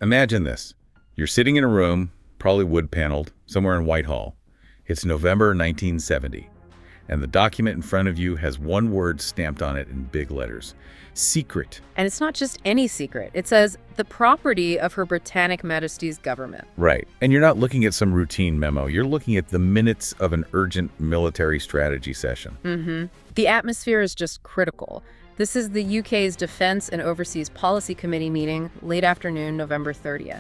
Imagine this. You're sitting in a room, probably wood-paneled, somewhere in Whitehall. It's November 1970, and the document in front of you has one word stamped on it in big letters. Secret. And it's not just any secret. It says, the property of Her Britannic Majesty's government. Right. And you're not looking at some routine memo. You're looking at the minutes of an urgent military strategy session. The atmosphere is just critical. This is the UK's Defence and Overseas Policy Committee meeting, late afternoon, November 30th.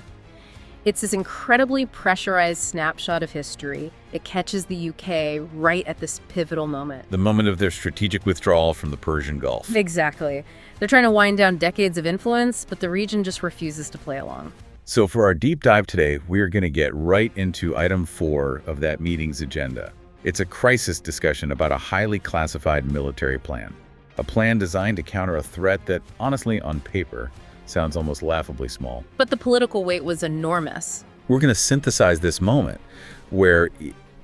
It's this incredibly pressurized snapshot of history. It catches the UK right at this pivotal moment. The moment of their strategic withdrawal from the Persian Gulf. Exactly. They're trying to wind down decades of influence, but the region just refuses to play along. So for our deep dive today, we're going to get right into item 4 of that meeting's agenda. It's a crisis discussion about a highly classified military plan. A plan designed to counter a threat that, honestly, on paper, sounds almost laughably small. But the political weight was enormous. We're going to synthesize this moment where,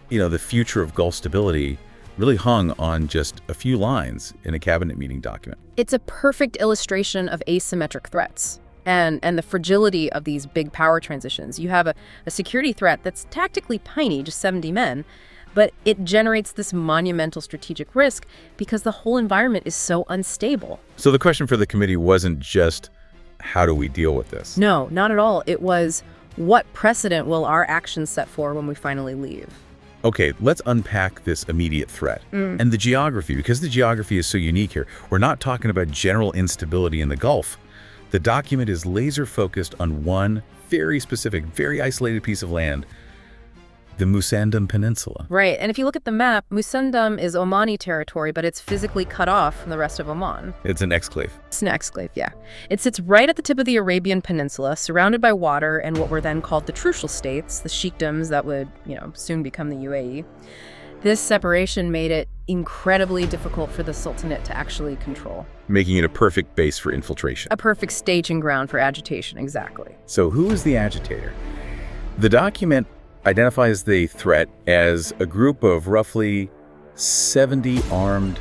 the future of Gulf stability really hung on just a few lines in a cabinet meeting document. It's a perfect illustration of asymmetric threats and the fragility of these big power transitions. You have a security threat that's tactically tiny, just 70 men, but it generates this monumental strategic risk because the whole environment is so unstable. So the question for the committee wasn't just, how do we deal with this? No, not at all. It was, what precedent will our actions set for when we finally leave? Okay, let's unpack this immediate threat and the geography, because the geography is so unique here. We're not talking about general instability in the Gulf. The document is laser focused on one very specific, very isolated piece of land, the Musandam Peninsula. Right, and if you look at the map, Musandam is Omani territory, but it's physically cut off from the rest of Oman. It's an exclave. It's an exclave, yeah. It sits right at the tip of the Arabian Peninsula, surrounded by water and what were then called the Trucial States, the sheikdoms that would, soon become the UAE. This separation made it incredibly difficult for the Sultanate to actually control. Making it a perfect base for infiltration. A perfect staging ground for agitation, exactly. So who is the agitator? The document identifies the threat as a group of roughly 70 armed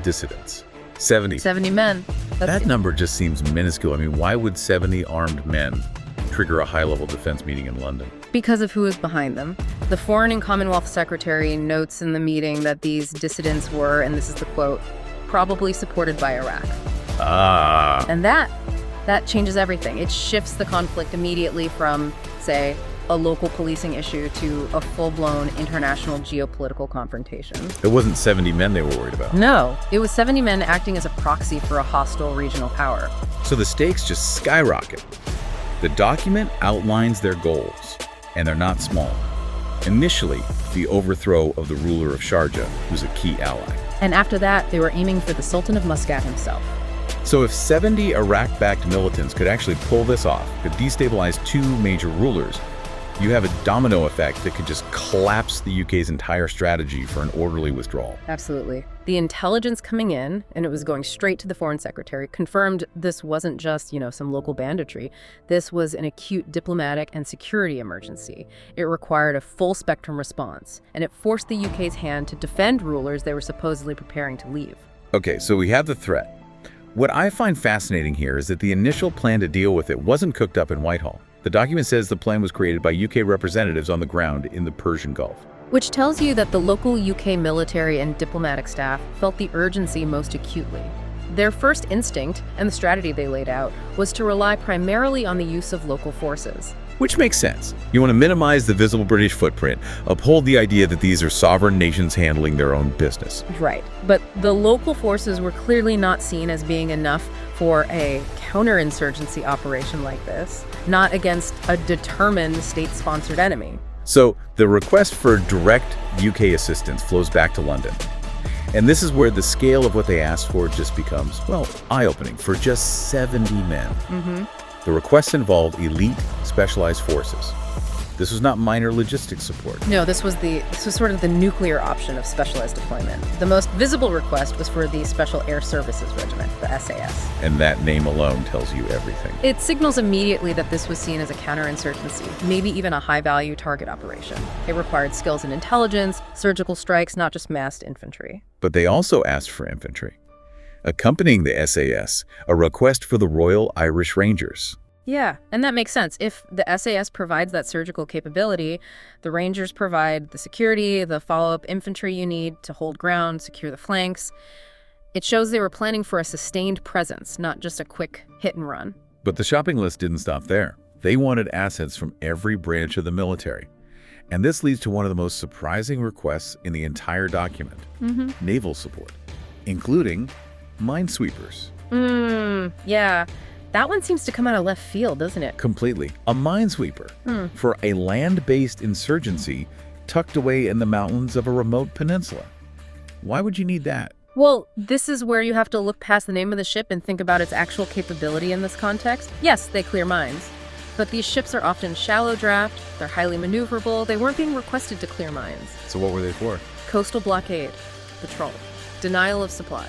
dissidents. 70. 70 men. That number just seems minuscule. I mean, why would 70 armed men trigger a high-level defense meeting in London? Because of who is behind them. The Foreign and Commonwealth Secretary notes in the meeting that these dissidents were, and this is the quote, probably supported by Iraq. And that changes everything. It shifts the conflict immediately from, say, a local policing issue to a full-blown international geopolitical confrontation. It wasn't 70 men they were worried about. No, it was 70 men acting as a proxy for a hostile regional power. So the stakes just skyrocket. The document outlines their goals, and they're not small. Initially, the overthrow of the ruler of Sharjah, who's a key ally. And after that, they were aiming for the Sultan of Muscat himself. So if 70 Iraq-backed militants could actually pull this off, could destabilize two major rulers, you have a domino effect that could just collapse the UK's entire strategy for an orderly withdrawal. Absolutely. The intelligence coming in, and it was going straight to the Foreign Secretary, confirmed this wasn't just, some local banditry. This was an acute diplomatic and security emergency. It required a full-spectrum response, and it forced the UK's hand to defend rulers they were supposedly preparing to leave. Okay, so we have the threat. What I find fascinating here is that the initial plan to deal with it wasn't cooked up in Whitehall. The document says the plan was created by UK representatives on the ground in the Persian Gulf. Which tells you that the local UK military and diplomatic staff felt the urgency most acutely. Their first instinct, and the strategy they laid out, was to rely primarily on the use of local forces. Which makes sense. You want to minimize the visible British footprint, uphold the idea that these are sovereign nations handling their own business. Right. But the local forces were clearly not seen as being enough for a counterinsurgency operation like this, not against a determined state-sponsored enemy. So the request for direct UK assistance flows back to London. And this is where the scale of what they asked for just becomes, eye-opening. For just 70 men. The request involved elite specialized forces. This was not minor logistics support. No, this was sort of the nuclear option of specialized deployment. The most visible request was for the Special Air Services Regiment, the SAS. And that name alone tells you everything. It signals immediately that this was seen as a counterinsurgency, maybe even a high-value target operation. It required skills in intelligence, surgical strikes, not just massed infantry. But they also asked for infantry. Accompanying the SAS, a request for the Royal Irish Rangers. Yeah, and that makes sense. If the SAS provides that surgical capability, the Rangers provide the security, the follow-up infantry you need to hold ground, secure the flanks. It shows they were planning for a sustained presence, not just a quick hit and run. But the shopping list didn't stop there. They wanted assets from every branch of the military. And this leads to one of the most surprising requests in the entire document. Naval support, including minesweepers. Yeah. That one seems to come out of left field, doesn't it? Completely. A minesweeper for a land-based insurgency tucked away in the mountains of a remote peninsula. Why would you need that? Well, this is where you have to look past the name of the ship and think about its actual capability in this context. Yes, they clear mines. But these ships are often shallow draft, they're highly maneuverable, they weren't being requested to clear mines. So what were they for? Coastal blockade, patrol, denial of supply.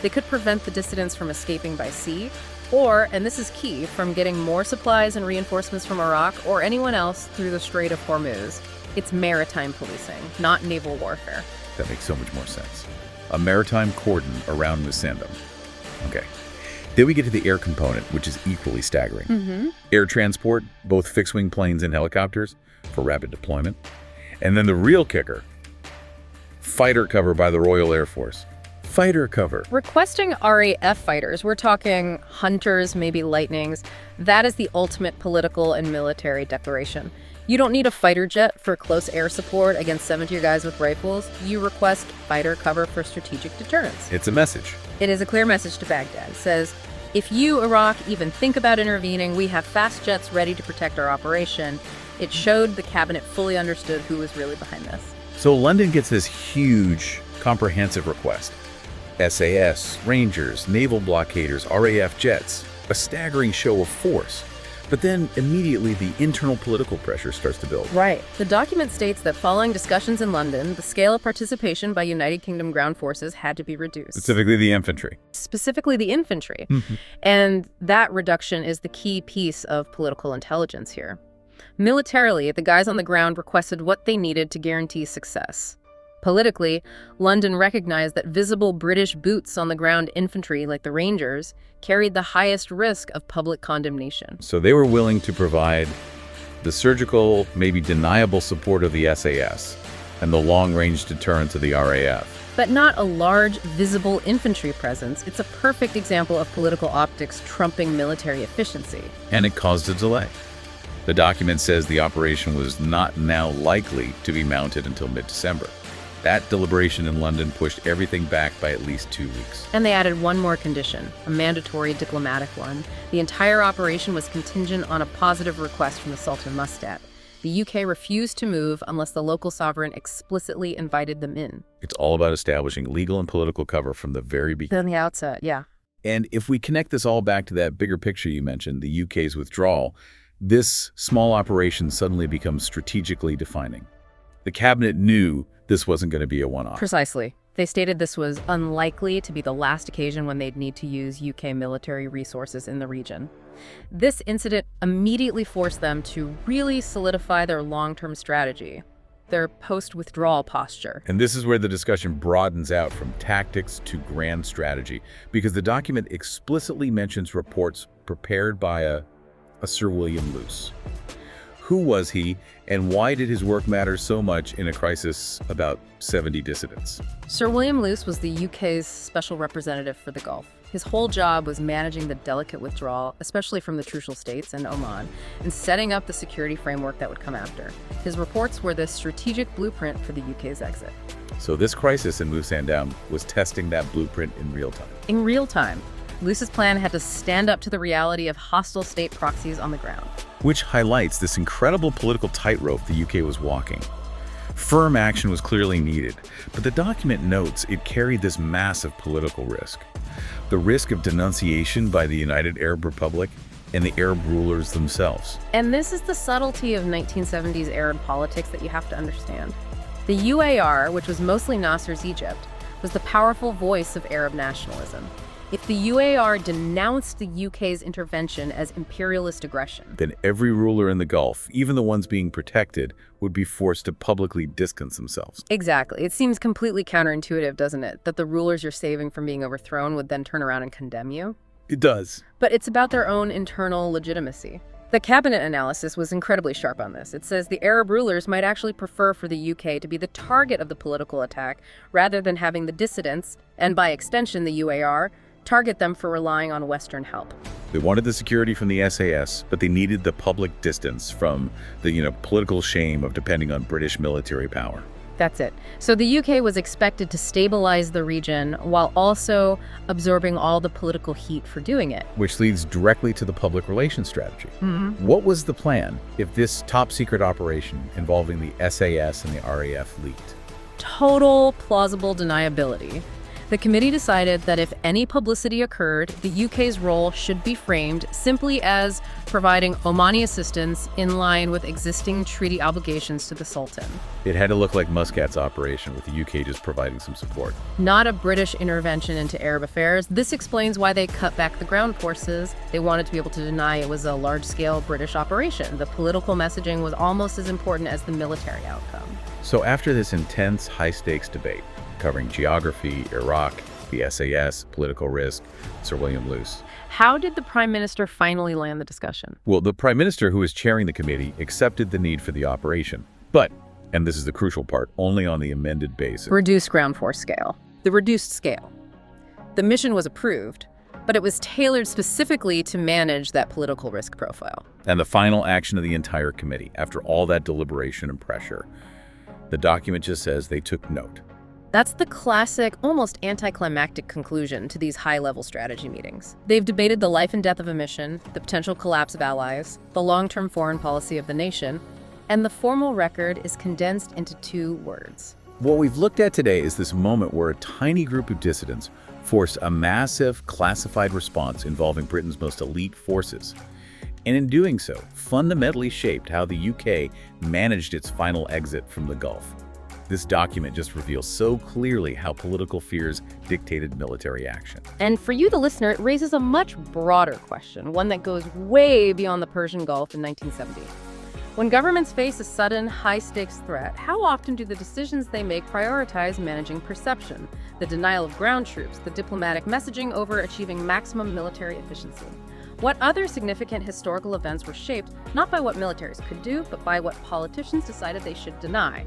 They could prevent the dissidents from escaping by sea, or, and this is key, from getting more supplies and reinforcements from Iraq or anyone else through the Strait of Hormuz. It's maritime policing, not naval warfare. That makes so much more sense. A maritime cordon around Musandam. Okay. Then we get to the air component, which is equally staggering. Air transport, both fixed-wing planes and helicopters for rapid deployment. And then the real kicker, fighter cover by the Royal Air Force. Fighter cover. Requesting RAF fighters, we're talking Hunters, maybe Lightnings. That is the ultimate political and military declaration. You don't need a fighter jet for close air support against 70 guys with rifles. You request fighter cover for strategic deterrence. It's a message. It is a clear message to Baghdad. It says, if you, Iraq, even think about intervening, we have fast jets ready to protect our operation. It showed the cabinet fully understood who was really behind this. So London gets this huge, comprehensive request. SAS, Rangers, naval blockaders, RAF jets, a staggering show of force. But then immediately the internal political pressure starts to build. Right. The document states that following discussions in London, the scale of participation by United Kingdom ground forces had to be reduced. Specifically the infantry. Specifically the infantry. And that reduction is the key piece of political intelligence here. Militarily, the guys on the ground requested what they needed to guarantee success. Politically, London recognized that visible British boots on the ground infantry, like the Rangers, carried the highest risk of public condemnation. So they were willing to provide the surgical, maybe deniable support of the SAS and the long-range deterrence of the RAF. But not a large, visible infantry presence. It's a perfect example of political optics trumping military efficiency. And it caused a delay. The document says the operation was not now likely to be mounted until mid-December. That deliberation in London pushed everything back by at least 2 weeks. And they added one more condition, a mandatory diplomatic one. The entire operation was contingent on a positive request from the Sultan Muscat. The UK refused to move unless the local sovereign explicitly invited them in. It's all about establishing legal and political cover from the very beginning. From the outset, yeah. And if we connect this all back to that bigger picture you mentioned, the UK's withdrawal, this small operation suddenly becomes strategically defining. The cabinet knew this wasn't going to be a one-off. Precisely. They stated this was unlikely to be the last occasion when they'd need to use UK military resources in the region. This incident immediately forced them to really solidify their long-term strategy, their post-withdrawal posture. And this is where the discussion broadens out from tactics to grand strategy, because the document explicitly mentions reports prepared by a Sir William Luce. Who was he, and why did his work matter so much in a crisis about 70 dissidents? Sir William Luce was the UK's special representative for the Gulf. His whole job was managing the delicate withdrawal, especially from the Trucial States and Oman, and setting up the security framework that would come after. His reports were the strategic blueprint for the UK's exit. So this crisis in Musandam was testing that blueprint in real time. In real time. Luce's plan had to stand up to the reality of hostile state proxies on the ground. Which highlights this incredible political tightrope the UK was walking. Firm action was clearly needed, but the document notes it carried this massive political risk. The risk of denunciation by the United Arab Republic and the Arab rulers themselves. And this is the subtlety of 1970s Arab politics that you have to understand. The UAR, which was mostly Nasser's Egypt, was the powerful voice of Arab nationalism. If the UAR denounced the UK's intervention as imperialist aggression, then every ruler in the Gulf, even the ones being protected, would be forced to publicly distance themselves. Exactly. It seems completely counterintuitive, doesn't it, that the rulers you're saving from being overthrown would then turn around and condemn you? It does. But it's about their own internal legitimacy. The cabinet analysis was incredibly sharp on this. It says the Arab rulers might actually prefer for the UK to be the target of the political attack rather than having the dissidents, and by extension the UAR, target them for relying on Western help. They wanted the security from the SAS, but they needed the public distance from the, political shame of depending on British military power. That's it. So the UK was expected to stabilize the region while also absorbing all the political heat for doing it. Which leads directly to the public relations strategy. What was the plan if this top-secret operation involving the SAS and the RAF leaked? Total plausible deniability. The committee decided that if any publicity occurred, the UK's role should be framed simply as providing Omani assistance in line with existing treaty obligations to the Sultan. It had to look like Muscat's operation, with the UK just providing some support. Not a British intervention into Arab affairs. This explains why they cut back the ground forces. They wanted to be able to deny it was a large-scale British operation. The political messaging was almost as important as the military outcome. So after this intense, high-stakes debate, covering geography, Iraq, the SAS, political risk, Sir William Luce. How did the Prime Minister finally land the discussion? Well, the Prime Minister, who was chairing the committee, accepted the need for the operation. But, and this is the crucial part, only on the amended basis. Reduced ground force scale. The reduced scale. The mission was approved, but it was tailored specifically to manage that political risk profile. And the final action of the entire committee, after all that deliberation and pressure, the document just says they took note. That's the classic, almost anticlimactic conclusion to these high-level strategy meetings. They've debated the life and death of a mission, the potential collapse of allies, the long-term foreign policy of the nation, and the formal record is condensed into 2 words. What we've looked at today is this moment where a tiny group of dissidents forced a massive, classified response involving Britain's most elite forces. And in doing so, fundamentally shaped how the UK managed its final exit from the Gulf. This document just reveals so clearly how political fears dictated military action. And for you, the listener, it raises a much broader question, one that goes way beyond the Persian Gulf in 1970. When governments face a sudden, high-stakes threat, how often do the decisions they make prioritize managing perception, the denial of ground troops, the diplomatic messaging over achieving maximum military efficiency? What other significant historical events were shaped not by what militaries could do, but by what politicians decided they should deny?